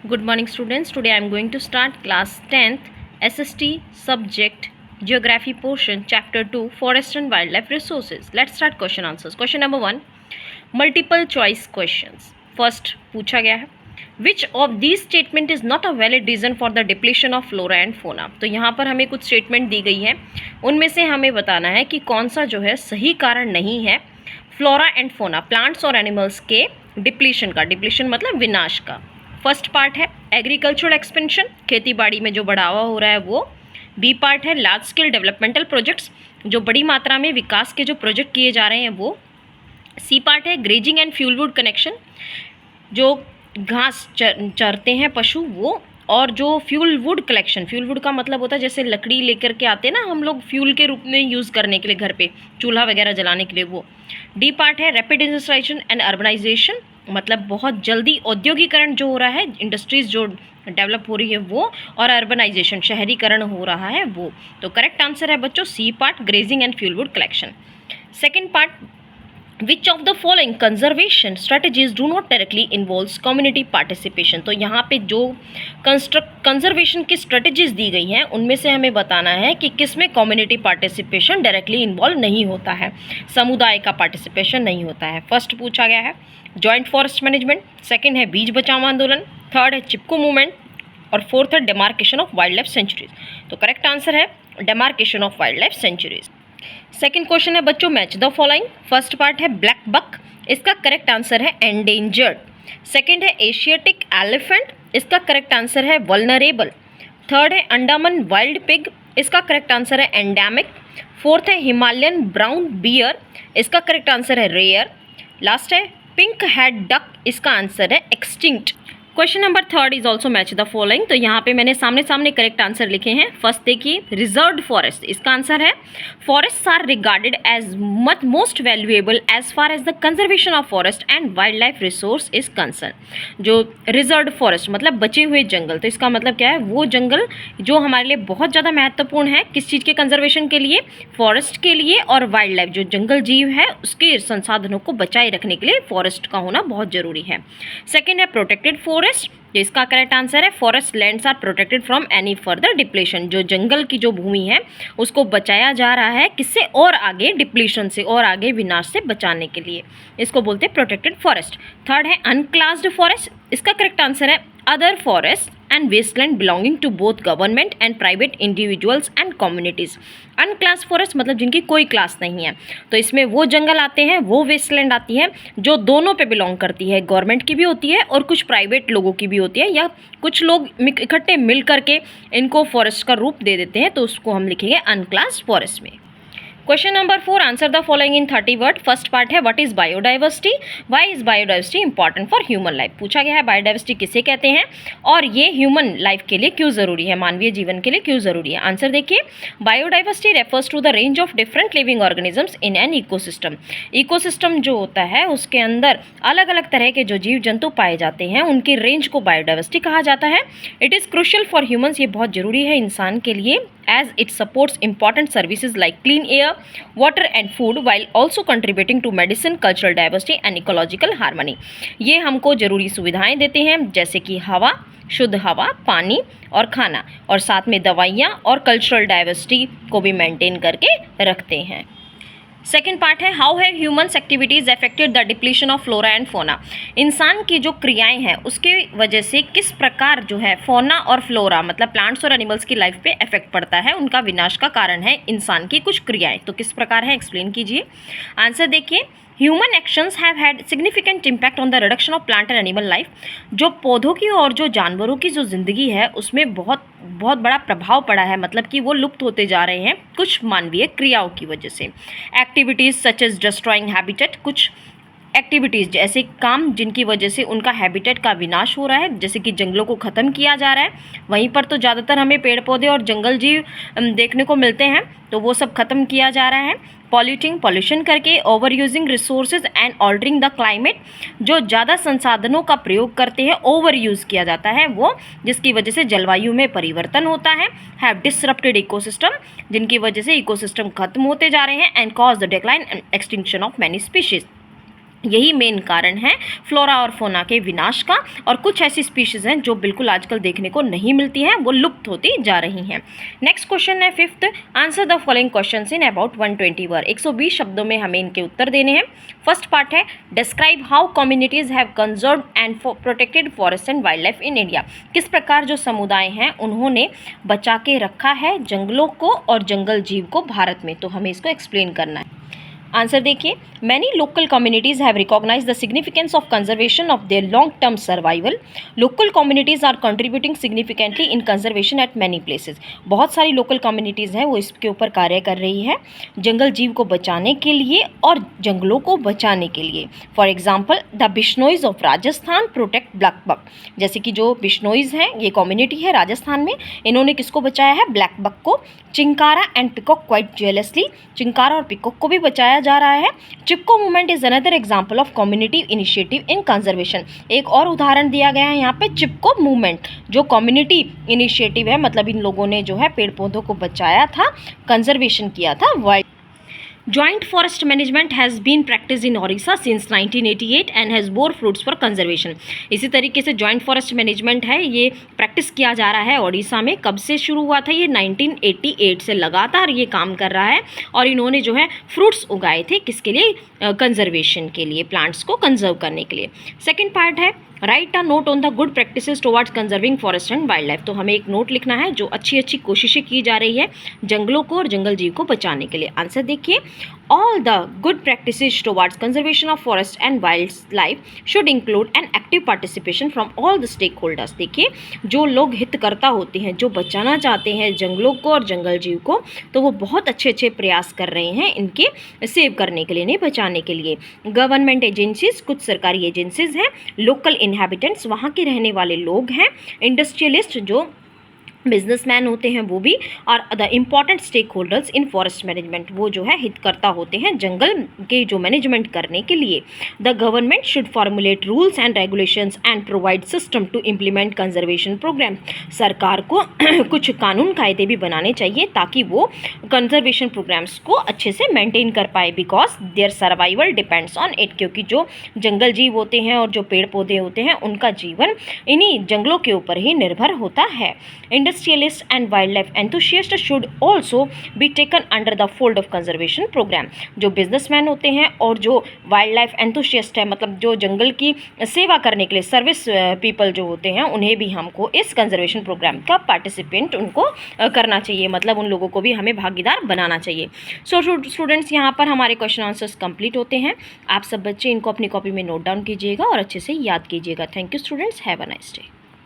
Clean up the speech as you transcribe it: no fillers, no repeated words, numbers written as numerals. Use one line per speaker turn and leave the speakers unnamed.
Good morning students. Today I am going to start class 10th SST subject geography portion chapter 2 forest and wildlife resources. Let's start question answers. Question number 1 multiple choice questions. First पूछा गया है Which of these statement is not a valid reason for the depletion of flora and fauna. तो यहाँ पर हमें कुछ statement दी गई है, उनमें से हमें बताना है कि कौन सा जो है सही कारण नहीं है फ्लोरा एंड फोना प्लांट्स और एनिमल्स के डिप्लीशन का। डिप्लीशन मतलब विनाश का। फर्स्ट पार्ट है एग्रीकल्चरल एक्सपेंशन, खेती बाड़ी में जो बढ़ावा हो रहा है वो। बी पार्ट है लार्ज स्केल डेवलपमेंटल प्रोजेक्ट्स, जो बड़ी मात्रा में विकास के जो प्रोजेक्ट किए जा रहे हैं वो। सी पार्ट है ग्रेजिंग एंड फ्यूलवुड कनेक्शन, जो घास चरते हैं पशु वो। और जो fuel wood collection, fuel wood का मतलब होता है जैसे लकड़ी लेकर के आते हैं ना हम लोग फ्यूल के रूप में यूज़ करने के लिए घर पे चूल्हा वगैरह जलाने के लिए, वो। डी पार्ट है रैपिड इंडस्ट्रियलाइजेशन एंड अर्बनाइजेशन, मतलब बहुत जल्दी औद्योगिकरण जो हो रहा है, इंडस्ट्रीज जो डेवलप हो रही है वो। और अर्बनाइजेशन शहरीकरण हो रहा है वो। तो करेक्ट आंसर है बच्चों C part, grazing and fuel wood collection. Second part Which of the following conservation strategies do not directly involves community participation. तो यहाँ पे जो कंजर्वेशन की स्ट्रेटजीज दी गई हैं उनमें से हमें बताना है कि किस में कम्युनिटी पार्टिसिपेशन डायरेक्टली इन्वॉल्व नहीं होता है, समुदाय का पार्टिसिपेशन नहीं होता है। फर्स्ट पूछा गया है जॉइंट फॉरेस्ट मैनेजमेंट, सेकेंड है बीज बचाओ आंदोलन, थर्ड है चिपको मूवमेंट और फोर्थ है demarcation of wildlife sanctuaries. तो करेक्ट आंसर है demarcation of wildlife sanctuaries. Second question है बच्चों match the following. First part है ब्लैक बक, इसका करेक्ट आंसर है एंडेंजर्ड। सेकेंड है एशियाटिक एलिफेंट, इसका करेक्ट आंसर है वल्नरेबल। थर्ड है अंडमान वाइल्ड पिग, इसका करेक्ट आंसर है एंडेमिक। फोर्थ है हिमालयन ब्राउन बियर, इसका करेक्ट आंसर है रेयर। लास्ट है पिंक हेड डक, इसका आंसर है extinct. Question number third is also match the following. तो यहाँ पे मैंने सामने सामने करेक्ट आंसर लिखे हैं। फर्स्ट देखिए रिजर्व्ड फॉरेस्ट, इसका आंसर है forest are regarded as much most valuable as far as the conservation of forest and wild life resource is concern. जो रिजर्व्ड फॉरेस्ट मतलब बचे हुए जंगल, तो इसका मतलब क्या है वो जंगल जो हमारे लिए बहुत ज़्यादा महत्वपूर्ण है किस चीज़ के कंजर्वेशन के लिए, फॉरेस्ट के लिए। और वाइल्ड लाइफ जो जंगल जीव है उसके संसाधनों को बचाए रखने के लिए फॉरेस्ट का होना बहुत जरूरी है। सेकेंड है प्रोटेक्टेड फॉरेस्ट, इसका करेक्ट आंसर है forest lands are protected from any further depletion. जो जंगल की जो भूमि है उसको बचाया जा रहा है किससे, और आगे डिप्लीशन से और आगे विनाश से बचाने के लिए, इसको बोलते हैं प्रोटेक्टेड फॉरेस्ट। थर्ड है अनक्लास्ड फॉरेस्ट, इसका करेक्ट आंसर है other forest and wasteland belonging to both government and private individuals and communities. Unclass forest मतलब जिनकी कोई क्लास नहीं है, तो इसमें वो जंगल आते हैं, वो वेस्टलैंड आती है जो दोनों पे बिलोंग करती है, गवर्नमेंट की भी होती है और कुछ प्राइवेट लोगों की भी होती है, या कुछ लोग इकट्ठे मिल करके इनको फॉरेस्ट का रूप दे देते हैं, तो उसको हम लिखेंगे अनक्लास फॉरेस्ट में। Question number 4 answer the following in 30 word. First part है what is biodiversity, why is biodiversity important for human life. पूछा गया है बायोडाइवर्सिटी किसे कहते हैं और ये ह्यूमन लाइफ के लिए क्यों ज़रूरी है, मानवीय जीवन के लिए क्यों ज़रूरी है। आंसर देखिए biodiversity refers to the range of different living organisms in an ecosystem. Ecosystem जो होता है उसके अंदर अलग अलग तरह के जो जीव जंतु पाए जाते हैं उनकी रेंज को बायोडाइवर्सिटी कहा जाता है। It is crucial for humans, ये बहुत ज़रूरी है इंसान के लिए, as it supports important services like clean air, water and food while also contributing to medicine, cultural diversity and ecological harmony। ये हमको ज़रूरी सुविधाएं देते हैं जैसे कि हवा, शुद्ध हवा, पानी और खाना, और साथ में दवाइयाँ और कल्चरल डाइवर्सिटी को भी मेंटेन करके रखते हैं। सेकेंड पार्ट है how have humans activities affected the depletion of flora and fauna. इंसान की जो क्रियाएं हैं उसके वजह से किस प्रकार जो है फोना और फ्लोरा मतलब प्लांट्स और एनिमल्स की लाइफ पे इफेक्ट पड़ता है, उनका विनाश का कारण है इंसान की कुछ क्रियाएं। तो किस प्रकार है एक्सप्लेन कीजिए। आंसर देखिए human actions have had significant impact on the reduction of plant and animal life. जो पौधों की और जो जानवरों की जो ज़िंदगी है उसमें बहुत बड़ा प्रभाव पड़ा है, मतलब कि वो लुप्त होते जा रहे हैं कुछ मानवीय क्रियाओं की वजह से। Activities such as destroying habitat, कुछ एक्टिविटीज़ ऐसे काम जिनकी वजह से उनका हैबिटेट का विनाश हो रहा है, जैसे कि जंगलों को ख़त्म किया जा रहा है। वहीं पर तो ज़्यादातर हमें पेड़ पौधे और जंगल जीव देखने को मिलते हैं, तो वो सब ख़त्म किया जा रहा है। पॉल्यूशन करके, over using resources and altering the climate, जो ज़्यादा संसाधनों का प्रयोग करते हैं, ओवर यूज़ किया जाता है वो, जिसकी वजह से जलवायु में परिवर्तन होता है। हैव डिसरप्टेड इकोसिस्टम, जिनकी वजह से इकोसिस्टम खत्म होते जा रहे हैं। And cause the decline and extinction of many species, यही मेन कारण है फ्लोरा और फोना के विनाश का। और कुछ ऐसी स्पीशीज़ हैं जो बिल्कुल आजकल देखने को नहीं मिलती हैं, वो लुप्त होती जा रही हैं। नेक्स्ट क्वेश्चन है 5th, answer the following questions in about 120 word. 120 शब्दों में हमें इनके उत्तर देने हैं। फर्स्ट पार्ट है describe how communities have conserved and protected forest and wild life in India. किस प्रकार जो समुदाय हैं उन्होंने बचा के रखा है जंगलों को और जंगल जीव को भारत में, तो हमें इसको एक्सप्लेन करना है। आंसर देखिए, many local communities have recognise the significance of conservation of their long term survival. Local communities are contributing significantly in conservation at many places. बहुत सारी लोकल कम्युनिटीज़ हैं वो इसके ऊपर कार्य कर रही है जंगल जीव को बचाने के लिए और जंगलों को बचाने के लिए। For example the Bishnois of Rajasthan protect black buck. जैसे कि जो बिश्नोइज हैं, ये कम्युनिटी है राजस्थान में, इन्होंने किसको बचाया है? ब्लैक बक को। Chinkara and peacock quite jealously, chinkara और पिकॉक को भी बचाया जा रहा है। Chipko movement is another example of community initiative in conservation. एक और उदाहरण दिया गया है यहाँ पे चिपको मूवमेंट, जो कम्युनिटी इनिशिएटिव है, मतलब इन लोगों ने जो है पेड़ पौधों को बचाया था, कंजर्वेशन किया था। Wild Joint forest management has been practiced in Orissa since 1988 and has bore fruits for conservation। इसी तरीके से जॉइंट फॉरेस्ट मैनेजमेंट है, ये प्रैक्टिस किया जा रहा है ओडिशा में। कब से शुरू हुआ था? ये 1988 से लगातार ये काम कर रहा है और इन्होंने जो है फ्रूट्स उगाए थे, किसके लिए? कंजर्वेशन के लिए, प्लांट्स को कंजर्व करने के लिए। सेकेंड पार्ट है right a note on the good practices towards conserving forest and wild life. तो हमें एक नोट लिखना है जो अच्छी अच्छी कोशिशें की जा रही है जंगलों को और जंगल जीव को बचाने के लिए। आंसर देखिए, all the good practices towards conservation of forest and wild life should include an active participation from all the stake holders. देखिए, जो लोग हितकर्ता होते हैं, जो बचाना चाहते हैं जंगलों को और जंगल जीव को, तो वो बहुत अच्छे अच्छे प्रयास कर रहे हैं इनके सेव करने के लिए, नहीं बचाने के लिए। गवर्नमेंट एजेंसीज, कुछ सरकारी एजेंसीज हैं, लोकल इनहैबिटेंट्स, वहाँ के रहने वाले लोग हैं, इंडस्ट्रियलिस्ट जो बिजनेसमैन होते हैं वो भी, और the important stake holders in forest management, वो जो है हितकर्ता होते हैं जंगल के जो मैनेजमेंट करने के लिए। The government should formulate rules and regulations and provide system to implement conservation programme. सरकार को कुछ कानून कायदे भी बनाने चाहिए ताकि वो कंजर्वेशन प्रोग्राम्स को अच्छे से मेंटेन कर पाए, because their survival depends on it. क्योंकि जो जंगल जीव होते हैं और जो पेड़ पौधे होते हैं उनका जीवन इन्हीं जंगलों के ऊपर ही निर्भर होता है। Industrialists and wildlife enthusiasts should also be taken under the fold of conservation program। जो बिजनेसमैन होते हैं और जो वाइल्ड लाइफ एंथुसियस्ट है, मतलब जो जंगल की सेवा करने के लिए सर्विस पीपल जो होते हैं, उन्हें भी हमको इस कंजर्वेशन प्रोग्राम का पार्टिसिपेंट उनको करना चाहिए, मतलब उन लोगों को भी हमें भागीदार बनाना चाहिए। सो स्टूडेंट्स, यहाँ पर हमारे क्वेश्चन आंसर्स कंप्लीट होते हैं। आप सब बच्चे इनको अपनी कॉपी में नोट डाउन कीजिएगा और अच्छे से याद कीजिएगा। Thank you students, have a nice day.